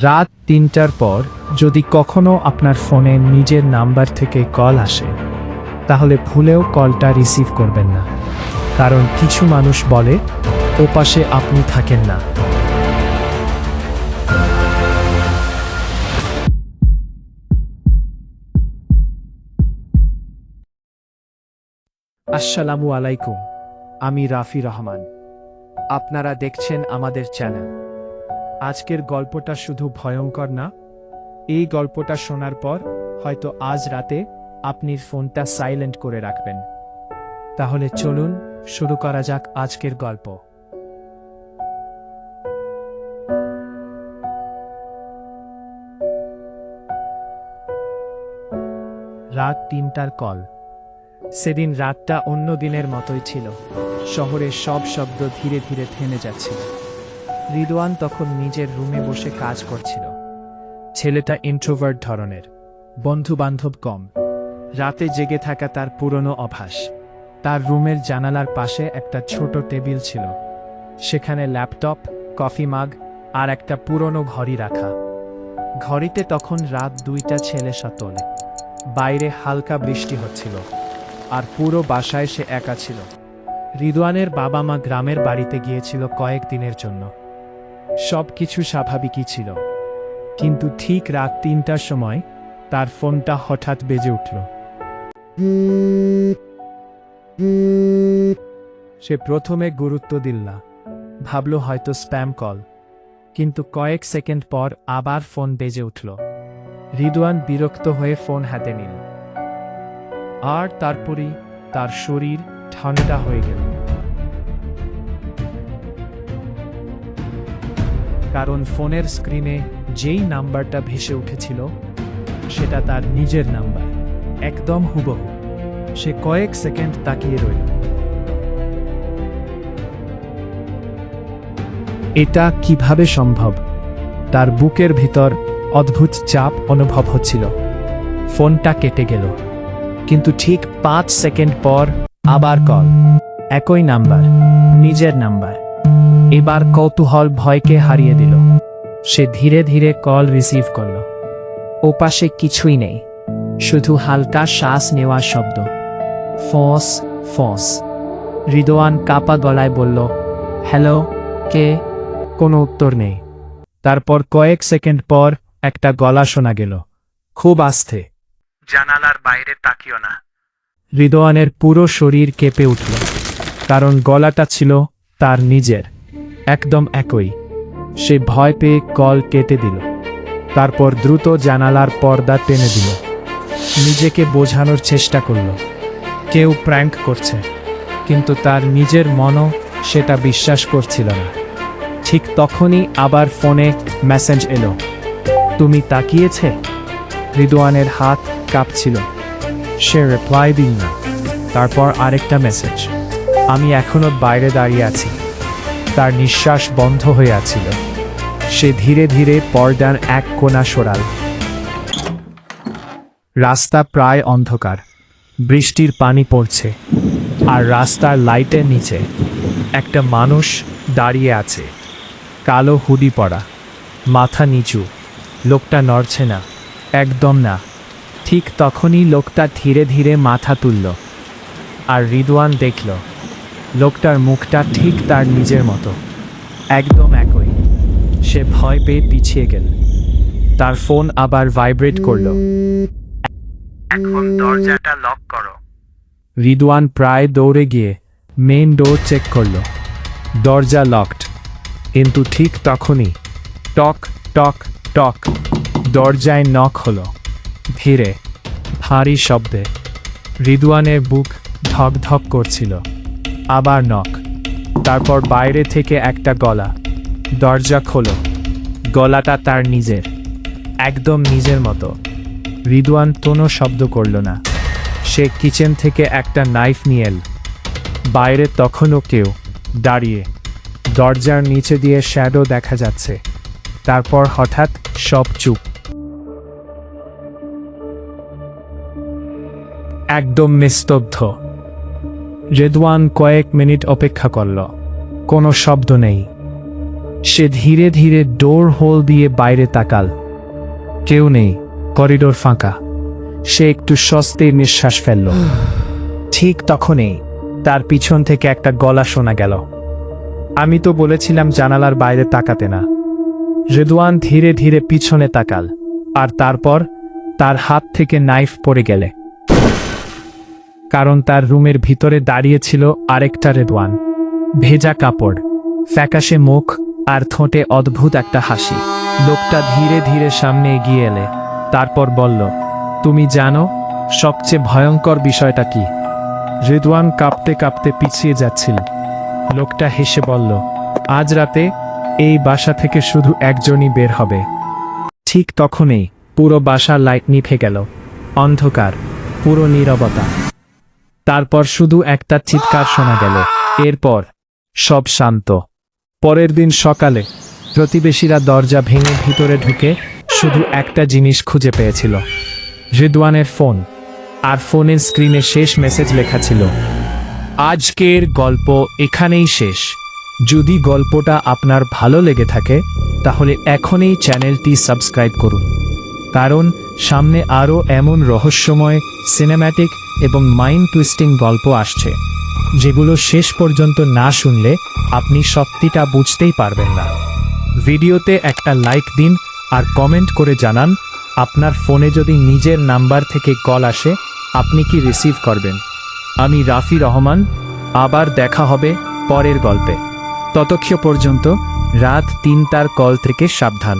রাত ৩টার পর যদি কখনো আপনার ফোনে নিজের নাম্বার থেকে কল আসে, তাহলে ভুলেও কলটা রিসিভ করবেন না, কারণ কিছু মানুষ বলে ওপাশে আপনি থাকেন না। আসসালামু আলাইকুম, আমি রাফি রহমান। আপনারা দেখছেন আমাদের চ্যানেল। আজকের গল্পটা শুধু ভয়ঙ্কর না, এই গল্পটা শোনার পর হয়তো আজ রাতে আপনি ফোনটা সাইলেন্ট করে রাখবেন। তাহলে চলুন শুরু করা যাক আজকের গল্প। রাত ৩টার কল। সেদিন রাতটা অন্য দিনের মতোই ছিল। শহরের সব শব্দ ধীরে ধীরে থেমে যাচ্ছিল। রিদওয়ান তখন নিজের রুমে বসে কাজ করছিল। ছেলেটা ইন্ট্রোভার্ট ধরনের, বন্ধু বান্ধব কম। রাতে জেগে থাকা তার পুরনো অভ্যাস। তার রুমের জানালার পাশে একটা ছোট টেবিল ছিল, সেখানে ল্যাপটপ, কফি মাগ আর একটা পুরনো ঘড়ি রাখা। ঘড়িতে তখন রাত ২টা ছেলে তোলে। বাইরে হালকা বৃষ্টি হচ্ছিল, আর পুরো বাসায় সে একা ছিল। রিদওয়ানের বাবা মা গ্রামের বাড়িতে গিয়েছিল কয়েকদিনের জন্য। সব কিছু স্বাভাবিকই ছিল, কিন্তু ঠিক রাত ৩টার সময় তার ফোনটা হঠাৎ বেজে উঠল। সে প্রথমে গুরুত্ব দিল না, ভাবল হয়তো স্প্যাম কল। কিন্তু কয়েক সেকেন্ড পর আবার ফোন বেজে উঠল। রিদওয়ান বিরক্ত হয়ে ফোন হাতে নিল, আর তারপরই তার শরীর ঠান্ডা হয়ে গেল। কারণ ফোনের স্ক্রিনে যেই নাম্বারটা ভেসে উঠেছিল সেটা তার নিজের নাম্বার, একদম হুবহু। সে কয়েক সেকেন্ড তাকিয়ে রইল। এটা কিভাবে সম্ভব? তার বুকের ভিতর অদ্ভুত চাপ অনুভব হচ্ছিল। ফোনটা কেটে গেল, কিন্তু ঠিক ৫ সেকেন্ড পর আবার কল। একই নাম্বার, নিজের নাম্বার। এবার কৌতূহল ভয়কে হারিয়ে দিল। সে ধীরে ধীরে কল রিসিভ করল। ওপাশে কিছুই নেই, শুধু হালকা শ্বাস নেওয়ার শব্দ। ফস ফস। রিদওয়ান কাপা গলায় বলল, হ্যালো, কে? কোনো উত্তর নেই। তারপর কয়েক সেকেন্ড পর একটা গলা শোনা গেল, খুব আস্তে, জানালার বাইরে তাকিও না। রিদওয়ানের পুরো শরীর কেঁপে উঠল, কারণ গলাটা ছিল তার নিজের, একদম একই। সে ভয় পেয়ে কল কেটে দিল। তারপর দ্রুত জানালার পর্দা টেনে দিল। নিজেকে বোঝানোর চেষ্টা করল কেউ প্র্যাঙ্ক করছে, কিন্তু তার নিজের মনও সেটা বিশ্বাস করছিল না। ঠিক তখনই আবার ফোনে মেসেজ এলো, তুমি তাকিয়েছে? রিদওয়ানের হাত কাঁপছিল। সে রিপ্লাই দিল না। তারপর আরেকটা মেসেজ, আমি এখনো বাইরে দাঁড়িয়ে আছি। তার নিঃশ্বাস বন্ধ হয়ে আছিল। সে ধীরে ধীরে পর্দার এক কোণা সরাল। রাস্তা প্রায় অন্ধকার, বৃষ্টির পানি পড়ছে, আর রাস্তার লাইটের নিচে একটা মানুষ দাঁড়িয়ে আছে, কালো হুডি পরা, মাথা নিচু। লোকটা নড়ছে না, একদম না। ঠিক তখনই লোকটা ধীরে ধীরে মাথা তুলল, আর রিদওয়ান দেখল লোকটার মুখটা ঠিক তার নিজের মতো, একদম একই। সে ভয় পেয়ে পিছিয়ে গেল। তার ফোন আবার ভাইব্রেট করল। এখন দরজাটা লক করো। রিদওয়ান প্রায় দৌড়ে গিয়ে মেইন ডোর চেক করল। দরজা লকড। কিন্তু ঠিক তখনই টক টক টক দরজায় নক হলো, ধীরে, ভারী শব্দে। রিদওয়ানের বুক ধক ধক করছিল। আবার নক। তারপর বাইরে থেকে একটা গলা, দরজা খোলো। গলাটা তার নিজের, একদম নিজের মতো। রিদওয়ান কোনো শব্দ করল না। সে কিচেন থেকে একটা নাইফ নিয়ে এল। বাইরে তখনও কেউ দাঁড়িয়ে, দরজার নিচে দিয়ে শ্যাডো দেখা যাচ্ছে। তারপর হঠাৎ সব চুপ, একদম নিস্তব্ধ। রিদওয়ান কয়েক মিনিট অপেক্ষা করল, কোনো শব্দ নেই। সে ধীরে ধীরে ডোর হোল দিয়ে বাইরে তাকাল। কেউ নেই, করিডোর ফাঁকা। সে একটু স্বস্তির নিঃশ্বাস ফেলল। ঠিক তখনই তার পিছন থেকে একটা গলা শোনা গেল, আমি তো বলেছিলাম জানালার বাইরে তাকাতে না। রেদওয়ান ধীরে ধীরে পিছনে তাকাল, আর তারপর তার হাত থেকে নাইফ পড়ে গেলে, কারণ তার রুমের ভিতরে দাঁড়িয়ে ছিল আরেকটা রেদওয়ান। ভেজা কাপড়, ফ্যাকাশে মুখ, আর ঠোঁটে অদ্ভুত একটা হাসি। লোকটা ধীরে ধীরে সামনে এগিয়ে এলে, তারপর বলল, তুমি জানো সবচেয়ে ভয়ঙ্কর বিষয়টা কি? রেদওয়ান কাঁপতে কাঁপতে পিছিয়ে যাচ্ছিল। লোকটা হেসে বলল, আজ রাতে এই বাসা থেকে শুধু একজনই বের হবে। ঠিক তখনই পুরো বাসার লাইট নিভে গেল। অন্ধকার, পুরো নীরবতা। তারপর শুধু একটা চিৎকার শোনা গেল। এরপর সব শান্ত। পরের দিন সকালে প্রতিবেশীরা দরজা ভেঙে ভিতরে ঢুকে শুধু একটা জিনিস খুঁজে পেয়েছিল, রেদওয়ানের ফোন। আর ফোনের স্ক্রিনে শেষ মেসেজ লেখা ছিল, আজকের গল্প এখানেই শেষ। যদি গল্পটা আপনার ভালো লেগে থাকে তাহলে এখনই চ্যানেলটি সাবস্ক্রাইব করুন, কারণ সামনে আরও এমন রহস্যময়, সিনেম্যাটিক এবং মাইন্ড টুইস্টিং গল্প আসছে, যেগুলো শেষ পর্যন্ত না শুনলে আপনি সত্যিটা বুঝতেই পারবেন না। ভিডিওতে একটা লাইক দিন আর কমেন্ট করে জানান আপনার ফোনে যদি নিজের নাম্বার থেকে কল আসে আপনি কি রিসিভ করবেন। আমি রাফি রহমান, আবার দেখা হবে পরের গল্পে। ততক্ষণ পর্যন্ত রাত 3টার কল থেকে সাবধান।